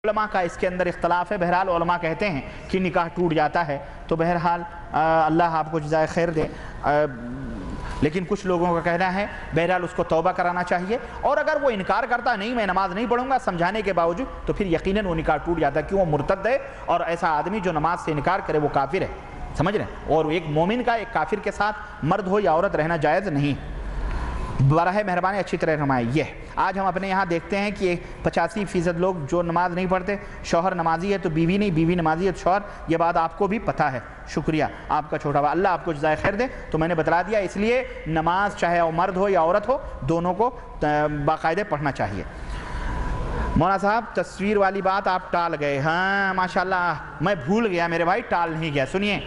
उलमा का इसके अंदर इख्तलाफ है। बहरहाल उलमा कहते हैं कि निकाह टूट जाता है, तो बहरहाल अल्लाह आपको जज़ाए खैर दे। लेकिन कुछ लोगों का कहना है बहरहाल उसको तौबा कराना चाहिए, और अगर वो इनकार करता नहीं मैं नमाज़ नहीं पढ़ूंगा समझाने के बावजूद, तो फिर यकीनन वो निकाह टूट जाता है, क्यों वो मुर्तद है। और ऐसा आदमी जो नमाज से इनकार करे वो काफिर है, समझ रहे हैं। और एक मोमिन का एक काफिर के साथ मर्द हो या औरत रहना जायज़ नहीं। बराह मेहरबानी अच्छी तरह रमाए। ये आज हम अपने यहाँ देखते हैं कि 85% लोग जो नमाज नहीं पढ़ते, शौहर नमाजी है तो बीवी नहीं, बीवी नमाजी है तो शौहर। ये बात आपको भी पता है, शुक्रिया आपका छोटा भाई, अल्लाह आपको जज़ाए खैर दे। तो मैंने बतला दिया, इसलिए नमाज चाहे वो मर्द हो या औरत हो, दोनों को बाकायदे पढ़ना चाहिए। मौलाना साहब तस्वीर वाली बात आप टाल गए। हाँ माशाल्लाह, मैं भूल गया मेरे भाई, टाल नहीं गया। सुनिए,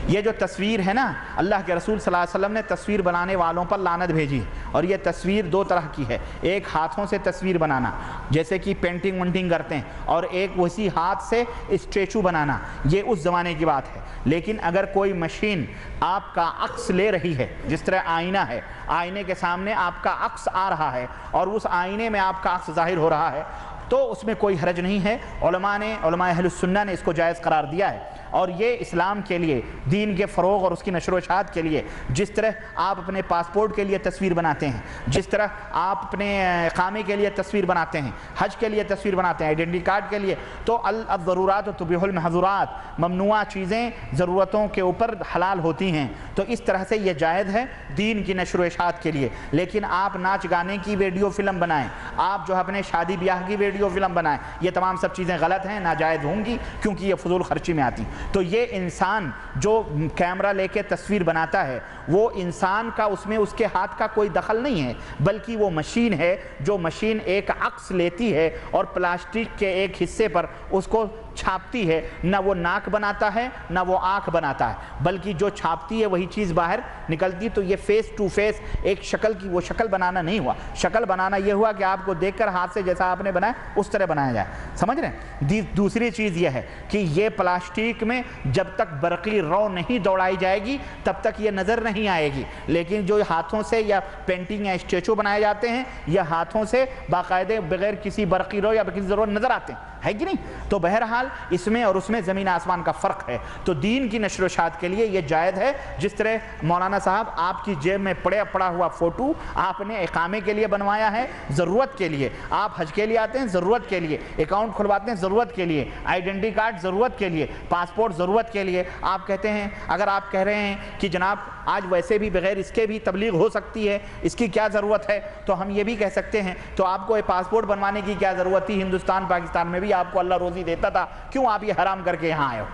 ये जो तस्वीर है ना, अल्लाह के रसूल सल्लल्लाहु अलैहि वसल्लम ने तस्वीर बनाने वालों पर लानत भेजी। और ये तस्वीर दो तरह की है, एक हाथों से तस्वीर बनाना जैसे कि पेंटिंग वंटिंग करते हैं, और एक उसी हाथ से स्टैचू बनाना, ये उस ज़माने की बात है। लेकिन अगर कोई मशीन आपका अक्स ले रही है, जिस तरह आईना है, आईने के सामने आपका अक्स आ रहा है और उस आईने में आपका अक्स ज़ाहिर हो रहा है, तो उसमें कोई हरज नहीं है। उलमा अहलुस सुन्नह ने इसको जायज़ करार दिया है। और ये इस्लाम के लिए, दीन के फ़रोग़ और उसकी नशर व इशाअत के लिए, जिस तरह आप अपने पासपोर्ट के लिए तस्वीर बनाते हैं, जिस तरह आप अपने इक़ामे के लिए तस्वीर बनाते हैं, हज के लिए तस्वीर बनाते हैं, आइडेंटिटी कार्ड के लिए, तो अल-ज़रूरात तुबीहुल महज़ूरात, ममनुआ चीज़ें ज़रूरतों के ऊपर हलाल होती हैं। तो इस तरह से ये जायज़ है दीन की नशर व इशाअत के लिए। लेकिन आप नाच गाने की वीडियो फ़िल्म बनाएँ, आप जो अपने शादी ब्याह की वीडियो फ़िल्म बनाएँ, ये तमाम सब चीज़ें गलत हैं, नाजायज़ होंगी, क्योंकि ये फजूल खर्ची में आती। तो ये इंसान जो कैमरा लेके तस्वीर बनाता है, वो इंसान का उसमें उसके हाथ का कोई दखल नहीं है, बल्कि वो मशीन है, जो मशीन एक अक्स लेती है और प्लास्टिक के एक हिस्से पर उसको छापती है। ना वो नाक बनाता है, ना वो आँख बनाता है, बल्कि जो छापती है वही चीज़ बाहर निकलती। तो ये फेस टू फेस एक शक्ल की, वो शक्ल बनाना नहीं हुआ। शक्ल बनाना ये हुआ कि आपको देखकर हाथ से जैसा आपने बनाया उस तरह बनाया जाए, समझ रहे हैं। दूसरी चीज़ ये है कि ये प्लास्टिक में जब तक बरक़ी रौ नहीं दौड़ाई जाएगी तब तक ये नज़र नहीं आएगी। लेकिन जो हाथों से या पेंटिंग या स्टैचू बनाए जाते हैं, यह हाथों से बाकायदे बगैर किसी बरक़ी रौ या किसी ज़रूरत नज़र आते हैं, है कि नहीं। तो बहरहाल इसमें और उसमें ज़मीन आसमान का फ़र्क है। तो दीन की नशर व इशाअत के लिए ये जायज़ है। जिस तरह मौलाना साहब आपकी जेब में पड़ा हुआ फ़ोटो आपने इक़ामे के लिए बनवाया है, ज़रूरत के लिए, आप हज के लिए आते हैं ज़रूरत के लिए, अकाउंट खुलवाते हैं ज़रूरत के लिए, आइडेंटिटी कार्ड ज़रूरत के लिए, पासपोर्ट ज़रूरत के लिए। आप कहते हैं, अगर आप कह रहे हैं कि जनाब आज वैसे भी बगैर इसके भी तबलीग हो सकती है, इसकी क्या ज़रूरत है, तो हम ये भी कह सकते हैं तो आपको एक पासपोर्ट बनवाने की क्या ज़रूरत थी। हिंदुस्तान पाकिस्तान में भी आपको अल्लाह रोज़ी देता था, क्यों आप ये हराम करके यहाँ आए हो।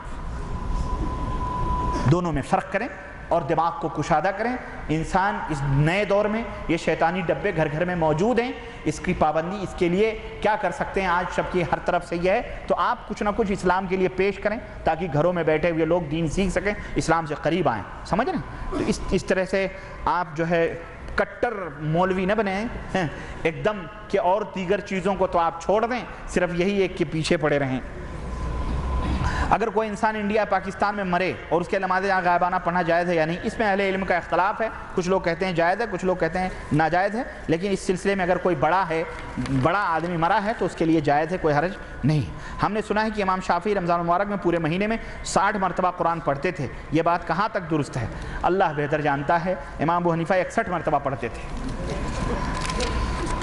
दोनों में फ़र्क करें और दिमाग को कुशादा करें। इंसान इस नए दौर में ये शैतानी डब्बे घर घर में मौजूद हैं, इसकी पाबंदी, इसके लिए क्या कर सकते हैं। आज सबकी हर तरफ से यह है, तो आप कुछ ना कुछ इस्लाम के लिए पेश करें ताकि घरों में बैठे हुए लोग दीन सीख सकें, इस्लाम से करीब आएँ, समझ रहे हैं। तो इस तरह से आप जो है कट्टर मौलवी न बने हैं एकदम कि और दीगर चीज़ों को तो आप छोड़ दें, सिर्फ यही एक के पीछे पड़े रहें। अगर कोई इंसान इंडिया पाकिस्तान में मरे और उसके नमाज़ गायबाना पढ़ना जायज़ है या नहीं, इसमें अहले इल्म का इख्तलाफ है। कुछ लोग कहते हैं जायज़ है, कुछ लोग कहते हैं नाजायज़ है। लेकिन इस सिलसिले में अगर कोई बड़ा आदमी मरा है तो उसके लिए जायज़ है, कोई हरज नहीं। हमने सुना है कि इमाम शाफ़ी रमज़ान मुबारक में पूरे महीने में 60 मरतबा कुरान पढ़ते थे। ये बात कहाँ तक दुरुस्त है अल्लाह बेहतर जानता है। इमाम अबू हनीफ़ा 61 मरतबा पढ़ते थे।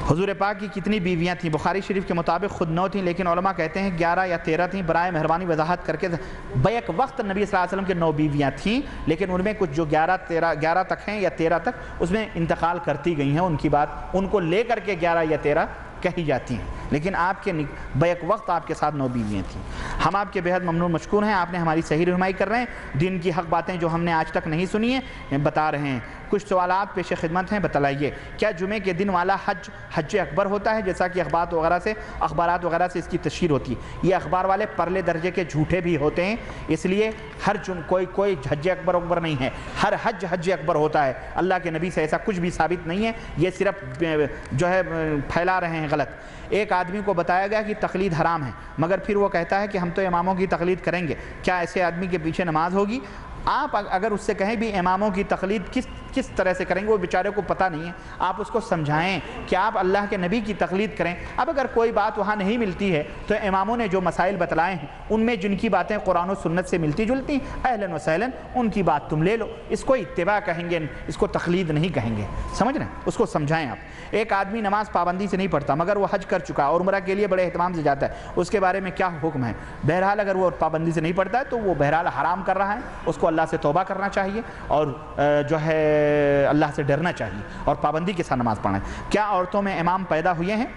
हुज़ूर पाक की कितनी बीवियाँ थीं? बुखारी शरीफ के मुताबिक खुद 9 थीं, लेकिन उलमा कहते हैं 11 या 13 थीं। बराए मेहरबानी वजाहत करके। बैक वक्त नबी सल्लल्लाहु अलैहि वसल्लम के 9 बीवियाँ थीं, लेकिन उनमें कुछ जो 11 तक हैं या 13 तक, उसमें इंतकाल करती गई हैं। उनकी बात उनको ले करके 11 या 13 कही जाती हैं, लेकिन आपके बैक वक्त आपके साथ 9 बीवियाँ थीं। हम आपके बेहद ममनून मशकूर हैं, आपने हमारी सही रहनुमाई कर रहे हैं। दिन की हक बातें जो हमने आज तक नहीं सुनी है बता रहे हैं। कुछ सवालात पेश खिदमत हैं, बतलाइए। क्या जुमे के दिन वाला हज अकबर होता है, जैसा कि अखबारात वगैरह से इसकी तशहीर होती है। ये अखबार वाले परले दर्जे के झूठे भी होते हैं, इसलिए हर कोई हज अकबर नहीं है। हर हज अकबर होता है। अल्लाह के नबी से ऐसा कुछ भी साबित नहीं है, ये सिर्फ जो है फैला रहे हैं गलत। एक आदमी को बताया गया कि तकलीद हराम है, मगर फिर वो कहता है कि हम तो इमामों की तकलीद करेंगे। क्या ऐसे आदमी के पीछे नमाज होगी? आप अगर उससे कहें भी इमामों की तकलीद किस کس طرح سے کریں گے وہ بیچارے کو پتہ نہیں ہے. آپ اس کو سمجھائیں کہ آپ اللہ کے نبی کی تقلید کریں. اب اگر کوئی بات وہاں نہیں ملتی ہے تو اماموں نے جو مسائل بتلائے ہیں ان میں جن کی باتیں قرآن و سنت سے ملتی جلتی اہلاً و سہلاً ان کی بات تم لے لو. اس کو اتباع کہیں گے, اس کو تقلید نہیں کہیں گے. سمجھ رہے ہیں؟ اس کو سمجھائیں آپ. ایک آدمی نماز پابندی سے نہیں پڑھتا مگر وہ حج کر چکا اور عمرہ کے لیے بڑے اہتمام سے جاتا ہے, اس کے بارے میں کیا حکم ہے؟ بہرحال اگر وہ پابندی سے نہیں پڑھتا ہے تو وہ بہرحال حرام کر رہا ہے, اس کو اللہ سے توبہ کرنا چاہیے اور جو ہے اللہ سے ڈرنا چاہیے اور پابندی کے ساتھ نماز پڑھنا ہے. کیا عورتوں میں امام پیدا ہوئے ہیں؟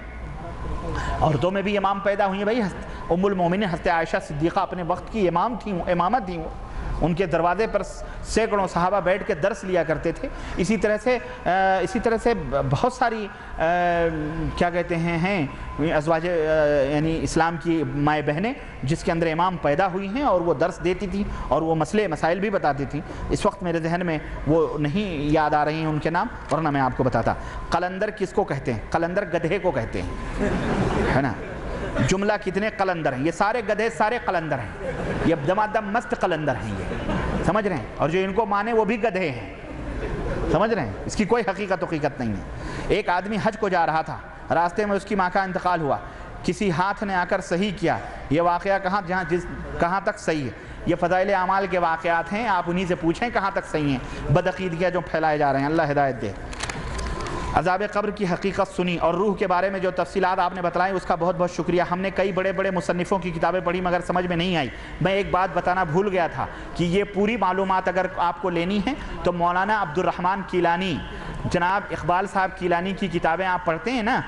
عورتوں میں بھی امام پیدا ہوئی ہیں بھائی. ام المومنین حضرت عائشہ صدیقہ اپنے وقت کی امام تھیں, امامت تھیں. ان کے دروازے پر سینکڑوں صحابہ بیٹھ کے درس لیا کرتے تھے. اسی طرح سے بہت ساری کیا کہتے ہیں ازواج یعنی اسلام کی مائیں بہنیں جس کے اندر امام پیدا ہوئی ہیں اور وہ درس دیتی تھیں اور وہ مسائل بھی بتاتی تھیں. اس وقت میرے ذہن میں وہ نہیں یاد آ رہی ہیں ان کے نام, ورنہ میں آپ کو بتاتا. قلندر کس کو کہتے ہیں؟ قلندر گدھے کو کہتے ہیں, ہے نا. جملہ کتنے قلندر ہیں؟ یہ سارے گدھے سارے قلندر ہیں, یہ دمادم مست قلندر ہیں یہ, سمجھ رہے ہیں؟ اور جو ان کو مانے وہ بھی گدھے ہیں, سمجھ رہے ہیں؟ اس کی کوئی حقیقت نہیں ہے. ایک آدمی حج کو جا رہا تھا, راستے میں اس کی ماں کا انتقال ہوا, کسی ہاتھ نے آ کر صحیح کیا. یہ واقعہ کہاں تک صحیح ہے؟ یہ فضائل اعمال کے واقعات ہیں, آپ انہی سے پوچھیں کہاں تک صحیح ہیں. بدعقیدگیاں جو پھیلائے جا رہے ہیں, اللہ ہدایت دے. عذاب قبر کی حقیقت سنی اور روح کے بارے میں جو تفصیلات آپ نے بتلائیں اس کا بہت بہت شکریہ. ہم نے کئی بڑے بڑے مصنفوں کی کتابیں پڑھی مگر سمجھ میں نہیں آئی. میں ایک بات بتانا بھول گیا تھا کہ یہ پوری معلومات اگر آپ کو لینی ہیں تو مولانا عبد الرحمن کیلانی, جناب اقبال صاحب کیلانی کی کتابیں آپ پڑھتے ہیں نا,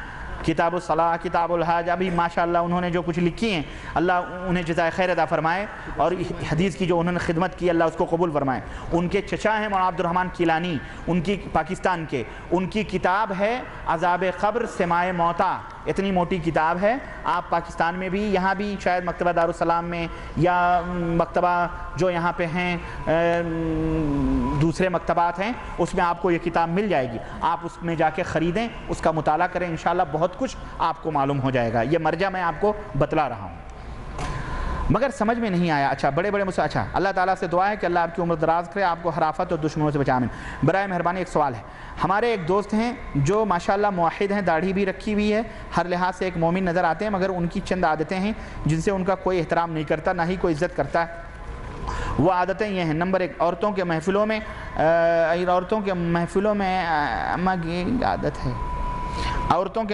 کتاب الصلاح, کتاب الحج, ابھی ماشاءاللہ انہوں نے جو کچھ لکھی ہیں اللہ انہیں جزائے خیر عطا فرمائے, اور حدیث کی جو انہوں نے خدمت کی اللہ اس کو قبول فرمائے. ان کے چچا ہیں مولانا عبد الرحمن کیلانی, ان کی پاکستان کے, ان کی کتاب ہے عذاب قبر سماع موتا. اتنی موٹی کتاب ہے. آپ پاکستان میں بھی, یہاں بھی شاید مکتبہ دارالسلام میں یا مکتبہ جو یہاں پہ ہیں دوسرے مکتبات ہیں اس میں آپ کو یہ کتاب مل جائے گی. آپ اس میں جا کے خریدیں, اس کا مطالعہ کریں, انشاءاللہ بہت کچھ آپ کو معلوم ہو جائے گا. یہ مرجع میں آپ کو بتلا رہا ہوں مگر سمجھ میں نہیں آیا. اچھا بڑے اچھا اللہ تعالیٰ سے دعا ہے کہ اللہ آپ کی عمر دراز کرے, آپ کو حرافت اور دشمنوں سے بچائے. برائے مہربانی ایک سوال ہے. ہمارے ایک دوست ہیں جو ماشاءاللہ موحد ہیں, داڑھی بھی رکھی ہوئی ہے, ہر لحاظ سے ایک مومن نظر آتے ہیں, مگر ان کی چند عادتیں ہیں جن سے ان کا کوئی احترام نہیں کرتا, نہ ہی کوئی عزت کرتا ہے. وہ عادتیں یہ ہیں. نمبر 1, عورتوں کے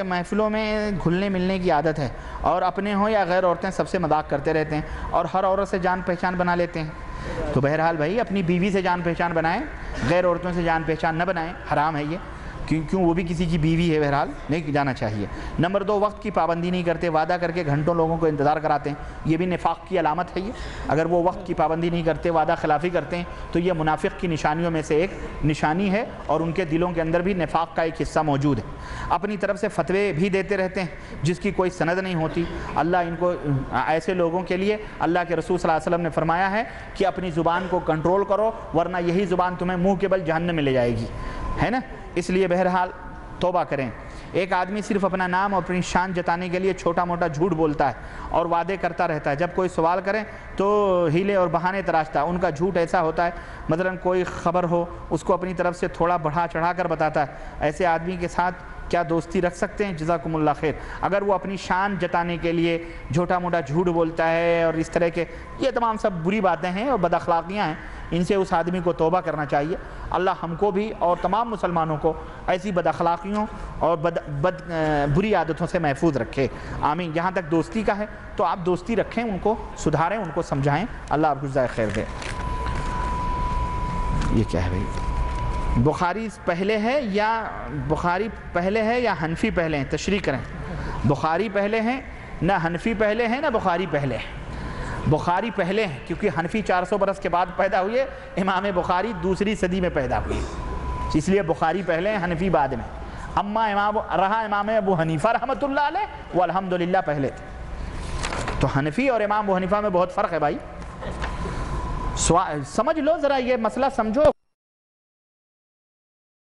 محفلوں میں گھلنے ملنے کی عادت ہے, اور اپنے ہوں یا غیر عورتیں سب سے مذاق کرتے رہتے ہیں اور ہر عورت سے جان پہچان بنا لیتے ہیں. تو بہرحال بھائی اپنی بیوی سے جان پہچان بنائیں, غیر عورتوں سے جان پہچان نہ بنائیں, حرام ہے یہ, کیوں وہ بھی کسی کی بیوی ہے, بہرحال نہیں جانا چاہیے. نمبر 2, وقت کی پابندی نہیں کرتے, وعدہ کر کے گھنٹوں لوگوں کو انتظار کراتے ہیں, یہ بھی نفاق کی علامت ہے. یہ اگر وہ وقت کی پابندی نہیں کرتے, وعدہ خلافی کرتے ہیں تو یہ منافق کی نشانیوں میں سے ایک نشانی ہے, اور ان کے دلوں کے اندر بھی نفاق کا ایک حصہ موجود ہے. اپنی طرف سے فتوے بھی دیتے رہتے ہیں جس کی کوئی سند نہیں ہوتی. اللہ ان کو, ایسے لوگوں کے لیے اللہ کے رسول صلی اللہ علیہ وسلم نے فرمایا ہے کہ اپنی زبان کو کنٹرول کرو ورنہ یہی زبان تمہیں منہ کے بل جہنم میں لے جائے گی, ہے نا. اس لیے بہرحال توبہ کریں. ایک آدمی صرف اپنا نام اور اپنی شان جتانے کے لیے چھوٹا موٹا جھوٹ بولتا ہے اور وعدے کرتا رہتا ہے. جب کوئی سوال کرے تو ہیلے اور بہانے تراشتا ہے. ان کا جھوٹ ایسا ہوتا ہے مثلا کوئی خبر ہو اس کو اپنی طرف سے تھوڑا بڑھا چڑھا کر بتاتا ہے. ایسے آدمی کے ساتھ کیا دوستی رکھ سکتے ہیں؟ جزاکم اللہ خیر. اگر وہ اپنی شان جتانے کے لیے جھوٹا موٹا جھوٹ بولتا ہے اور اس طرح کے, یہ تمام سب بری باتیں ہیں اور بد اخلاقیاں ہیں, ان سے اس آدمی کو توبہ کرنا چاہیے. اللہ ہم کو بھی اور تمام مسلمانوں کو ایسی بد اخلاقیوں اور بری عادتوں سے محفوظ رکھے, آمین. جہاں تک دوستی کا ہے تو آپ دوستی رکھیں, ان کو سدھاریں, ان کو سمجھائیں, اللہ آپ کو جزائے خیر دے. یہ کیا ہے بھائی؟ بخاری پہلے ہے یا حنفی پہلے ہیں؟ تشریح کریں. بخاری پہلے ہیں, نہ حنفی پہلے ہیں, نہ بخاری پہلے ہیں. بخاری پہلے ہیں کیونکہ حنفی 400 برس کے بعد پیدا ہوئے, امام بخاری دوسری صدی میں پیدا ہوئے, اس لیے بخاری پہلے ہیں, حنفی بعد میں. اما امام ابو حنیفہ رحمۃ اللہ علیہ والحمدللہ پہلے تھے. تو حنفی اور امام ابو حنیفہ میں بہت فرق ہے بھائی. سمجھ لو ذرا, یہ مسئلہ سمجھو.